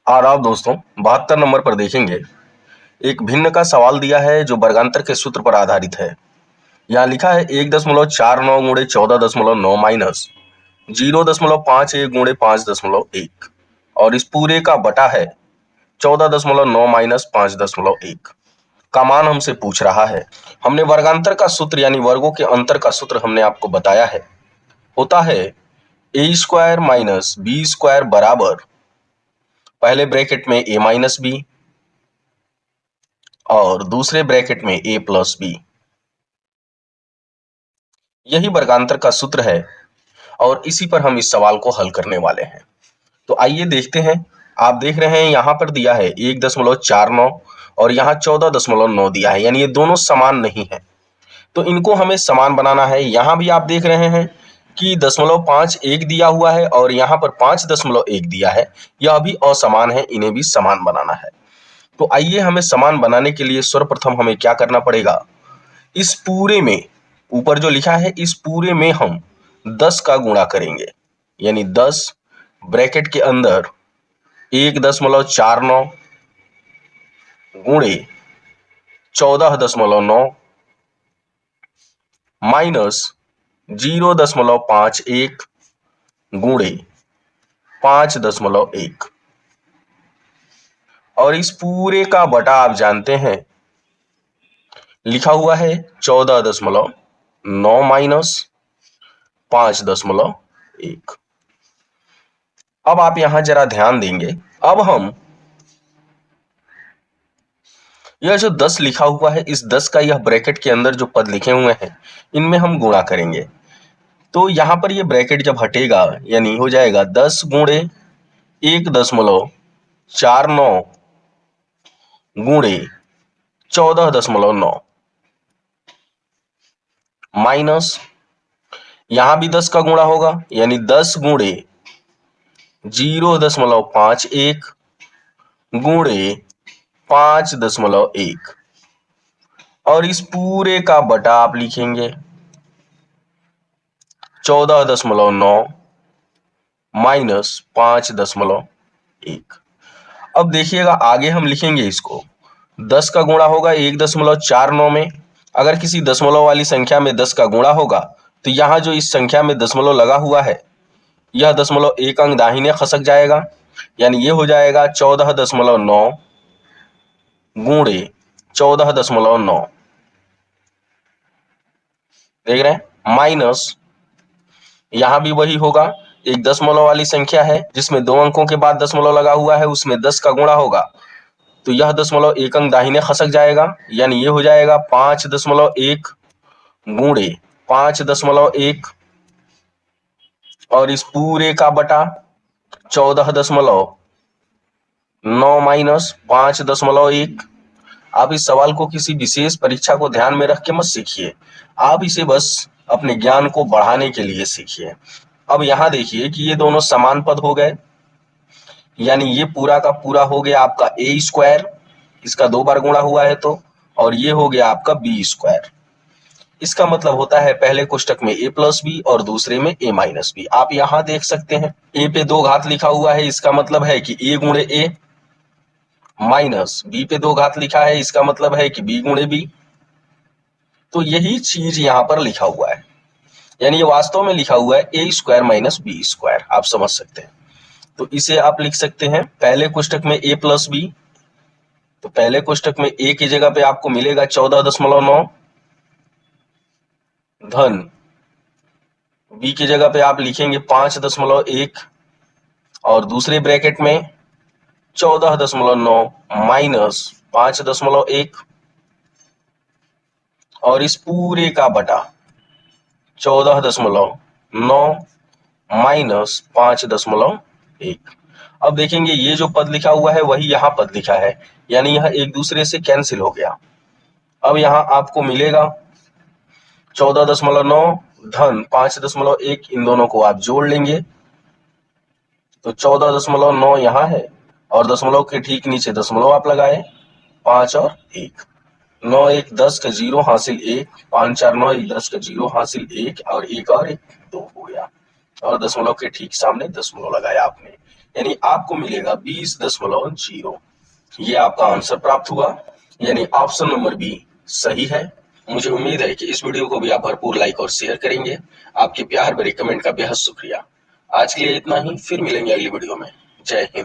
आदाब दोस्तों, 72 नंबर पर देखेंगे। एक भिन्न का सवाल दिया है जो वर्गांतर के सूत्र पर आधारित है। यहाँ लिखा है 1.49 गुणे 14.9 माइनस 0.51 गुणे 5.1 और इस पूरे का बटा है 14.9 माइनस 5.1 का मान हमसे पूछ रहा है। हमने वर्गांतर का सूत्र यानी वर्गों के अंतर का सूत्र हमने आपको बताया है, होता है ए स्क्वायर माइनस बी स्क्वायर बराबर पहले ब्रैकेट में a माइनस बी और दूसरे ब्रैकेट में a प्लस बी। यही वर्गांतर का सूत्र है और इसी पर हम इस सवाल को हल करने वाले हैं। तो आइए देखते हैं। आप देख रहे हैं यहाँ पर दिया है 1.49 और यहाँ 14.9 दिया है, यानी ये दोनों समान नहीं है। तो इनको हमें समान बनाना है। यहाँ भी आप देख रहे हैं कि 0.51 दिया हुआ है और यहाँ पर 5.1 दिया है, यह भी असमान है, इन्हें भी समान बनाना है। तो आइए हमें समान बनाने के लिए सर्वप्रथम हमें क्या करना पड़ेगा, इस पूरे में ऊपर जो लिखा है इस पूरे में हम 10 का गुणा करेंगे, यानी 10 ब्रैकेट के अंदर 1.49 गुणे 14.9 माइनस 0.51 गुणे 5.1 और इस पूरे का बटा आप जानते हैं लिखा हुआ है 14.9 माइनस 5.1। अब आप यहां जरा ध्यान देंगे। अब हम यह जो 10 लिखा हुआ है, इस 10 का यह ब्रैकेट के अंदर जो पद लिखे हुए हैं इनमें हम गुणा करेंगे। तो यहां पर यह ब्रैकेट जब हटेगा यानी हो जाएगा 10 गुणे 1.49 गुणे 14.9 माइनस यहां भी 10 का गुणा होगा, यानी 10 गुणे 0.51 गुणे 5.1 और इस पूरे का बटा आप लिखेंगे 14.9 माइनस 5.1। अब देखिएगा आगे हम लिखेंगे इसको 10 का गुणा होगा 1.49 में। अगर किसी दशमलव वाली संख्या में 10 का गुणा होगा तो यहाँ जो इस संख्या में दशमलव लगा हुआ है यह दशमलव एक अंक दाहिने खसक जाएगा, यानी ये हो जाएगा 14.9 गुणे 14.9, देख रहे हैं, माइनस यहां भी वही होगा, एक दशमलव वाली संख्या है जिसमें 2 अंकों के बाद दशमलव लगा हुआ है, उसमें 10 का गुणा होगा तो यह दशमलव एक अंक दाहिने खसक जाएगा, यानी ये हो जाएगा 5.1 गुणे 5.1 और इस पूरे का बटा 14.9 माइनस 5.1। आप इस सवाल को किसी विशेष परीक्षा को ध्यान में रख के मत सीखिए, आप इसे बस अपने ज्ञान को बढ़ाने के लिए सीखिए। अब यहां देखिए कि ये दोनों समान पद हो गए, यानी ये पूरा का पूरा हो गया आपका ए स्क्वायर, इसका 2 बार गुणा हुआ है तो, और ये हो गया आपका बी स्क्वायर। इसका मतलब होता है पहले कोष्टक में a प्लस बी और दूसरे में a माइनस बी। आप यहां देख सकते हैं a पे 2 घात लिखा हुआ है, इसका मतलब है कि a गुणे a, माइनस b पे 2 घात लिखा है, इसका मतलब है कि b गुणे b। तो यही चीज यहां पर लिखा हुआ है, यानी ये वास्तव में लिखा हुआ है a square minus B square, आप समझ सकते हैं। तो इसे आप लिख सकते हैं पहले कोष्टक में a प्लस बी, तो पहले कोष्टक में a की जगह पे आपको मिलेगा 14.9 धन b की जगह पे आप लिखेंगे 5.1 और दूसरे ब्रैकेट में 14.9 माइनस 5.1 और इस पूरे का बटा 14.9 माइनस 5.1। अब देखेंगे ये जो पद लिखा हुआ है वही यहाँ पद लिखा है, यानी यह एक दूसरे से कैंसिल हो गया। अब यहाँ आपको मिलेगा 14.9 धन 5.1, इन दोनों को आप जोड़ लेंगे तो 14.9 यहाँ है और दशमलव के ठीक नीचे दशमलव आप लगाए, 5 और 1, 9 1 10 का 0 हासिल 1, 5 4 9 1 10 का 0 हासिल 1 और 1 और 1 2 हो गया और दशमलव के ठीक सामने दशमलव लगाया आपने। यानी आपको मिलेगा 20.0। ये आपका आंसर प्राप्त हुआ, यानी ऑप्शन नंबर बी सही है। मुझे उम्मीद है कि इस वीडियो को भी आप भरपूर लाइक और शेयर करेंगे। आपके प्यार भरे कमेंट का बेहद शुक्रिया। आज के लिए इतना ही, फिर मिलेंगे अगली वीडियो में। जय हिंद।